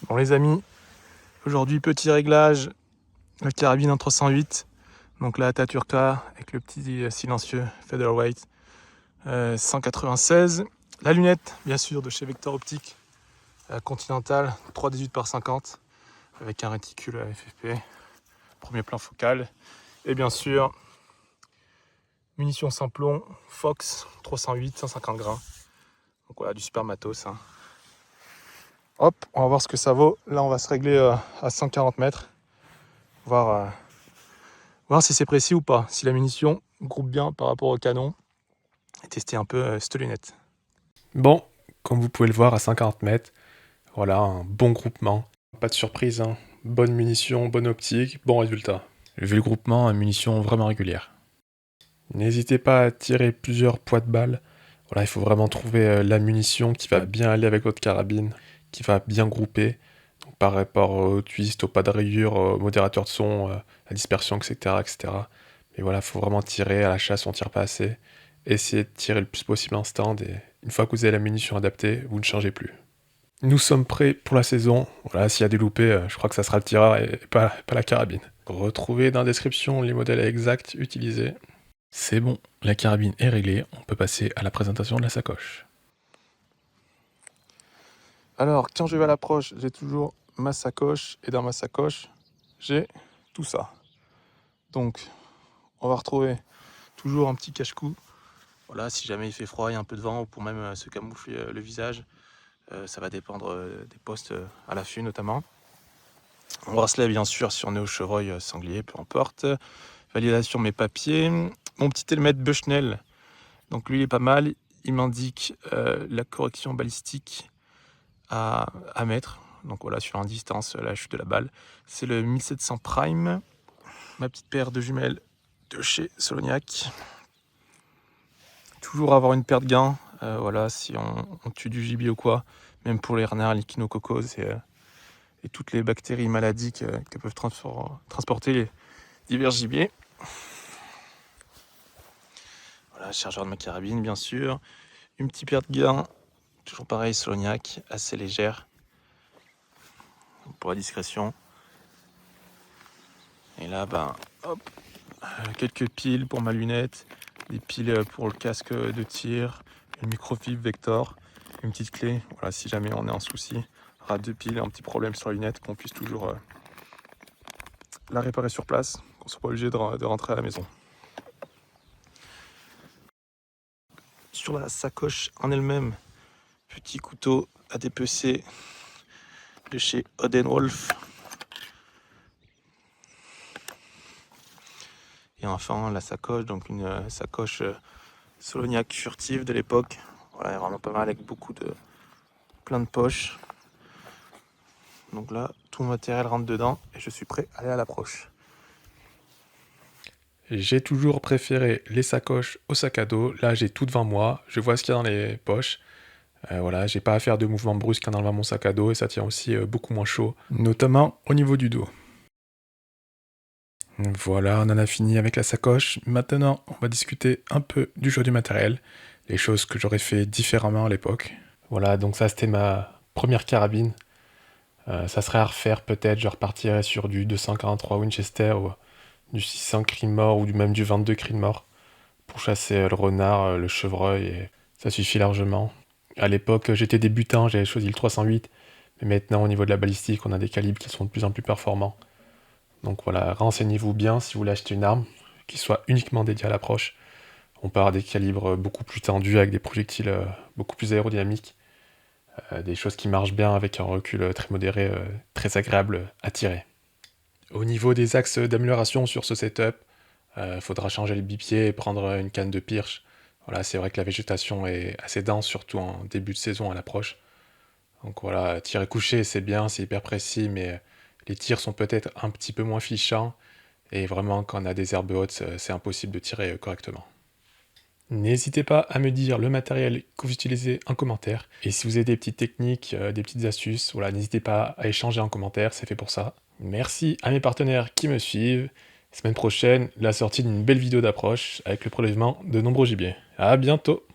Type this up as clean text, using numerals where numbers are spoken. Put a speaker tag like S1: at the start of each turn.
S1: Bon les amis, aujourd'hui petit réglage, la carabine en 308, donc la Ataturka avec le petit silencieux Featherweight 196. La lunette bien sûr de chez Vector Optique, Continental 3,18 par 50 avec un réticule FFP, premier plan focal. Et bien sûr, munitions sans plomb, Fox 308, 150 grains. Donc voilà, du super matos. Hein. Hop, on va voir ce que ça vaut. Là, on va se régler à 140 mètres. Voir si c'est précis ou pas. Si la munition groupe bien par rapport au canon. Et tester un peu cette lunette.
S2: Bon, comme vous pouvez le voir à 140 mètres, voilà un bon groupement. Pas de surprise, hein. Bonne munition, bonne optique, bon résultat. Vu le groupement, munition vraiment régulière. N'hésitez pas à tirer plusieurs poids de balles. Voilà, il faut vraiment trouver la munition qui va bien aller avec votre carabine, qui va bien grouper, donc par rapport au twist, au pas de rayure, au modérateur de son, la dispersion, etc., etc. Mais voilà, il faut vraiment tirer. À la chasse, on tire pas assez. Essayez de tirer le plus possible en stand et une fois que vous avez la munition adaptée, vous ne changez plus. Nous sommes prêts pour la saison. Voilà, s'il y a des loupés, je crois que ça sera le tireur et pas la carabine. Retrouvez dans la description les modèles exacts utilisés. C'est bon, la carabine est réglée, on peut passer à la présentation de la sacoche.
S1: Alors, quand je vais à l'approche, j'ai toujours ma sacoche. Et dans ma sacoche, j'ai tout ça. Donc, on va retrouver toujours un petit cache-cou. Voilà, si jamais il fait froid, il y a un peu de vent, ou pour même se camoufler le visage. Ça va dépendre des postes à l'affût notamment. Un bracelet bien sûr si on est au chevreuil sanglier, peu importe. Validation de mes papiers. Mon petit helmet Bushnell, donc lui il est pas mal. Il m'indique la correction balistique à mettre. Donc voilà, sur une distance, la chute de la balle. C'est le 1700 Prime. Ma petite paire de jumelles de chez Soloniac. Toujours avoir une paire de gants. Voilà, si on tue du gibier ou quoi. Même pour les renards, les kinococos et toutes les bactéries maladies que peuvent transporter les divers gibiers. Voilà, chargeur de ma carabine, bien sûr. Une petite paire de gants, toujours pareil, Soloniac, assez légère. Pour la discrétion. Et là, hop, quelques piles pour ma lunette, des piles pour le casque de tir, une microfibre Vector, une petite clé. Voilà, si jamais on est en souci, rate de piles, un petit problème sur la lunette, qu'on puisse toujours la réparer sur place, qu'on soit pas obligé de rentrer à la maison. Sur la sacoche en elle-même, petit couteau à dépecer de chez Odenwolf. Et enfin la sacoche, donc une sacoche Soloniac furtive de l'époque. Voilà, elle est vraiment pas mal avec plein de poches. Donc là, tout le matériel rentre dedans et je suis prêt à aller à l'approche.
S2: J'ai toujours préféré les sacoches au sac à dos. Là, j'ai tout devant moi, je vois ce qu'il y a dans les poches. Voilà, j'ai pas à faire de mouvements brusques en enlevant mon sac à dos et ça tient aussi beaucoup moins chaud, notamment au niveau du dos. Voilà, on en a fini avec la sacoche. Maintenant, on va discuter un peu du choix du matériel, les choses que j'aurais fait différemment à l'époque. Voilà, donc ça c'était ma première carabine. Ça serait à refaire peut-être, je repartirais sur du 243 Winchester ou du 600 Creedmoor ou même du 22 Creedmoor pour chasser le renard, le chevreuil, et ça suffit largement. À l'époque, j'étais débutant, j'avais choisi le 308, mais maintenant au niveau de la balistique, on a des calibres qui sont de plus en plus performants. Donc voilà, renseignez-vous bien si vous voulez acheter une arme qui soit uniquement dédiée à l'approche. On part des calibres beaucoup plus tendus avec des projectiles beaucoup plus aérodynamiques, des choses qui marchent bien avec un recul très modéré, très agréable à tirer. Au niveau des axes d'amélioration sur ce setup, faudra changer les bipieds et prendre une canne de pirche. Voilà, c'est vrai que la végétation est assez dense, surtout en début de saison à l'approche. Donc voilà, tirer couché c'est bien, c'est hyper précis, mais les tirs sont peut-être un petit peu moins fichants. Et vraiment, quand on a des herbes hautes, c'est impossible de tirer correctement. N'hésitez pas à me dire le matériel que vous utilisez en commentaire. Et si vous avez des petites techniques, des petites astuces, voilà, n'hésitez pas à échanger en commentaire, c'est fait pour ça. Merci à mes partenaires qui me suivent. Semaine prochaine, la sortie d'une belle vidéo d'approche avec le prélèvement de nombreux gibiers. À bientôt!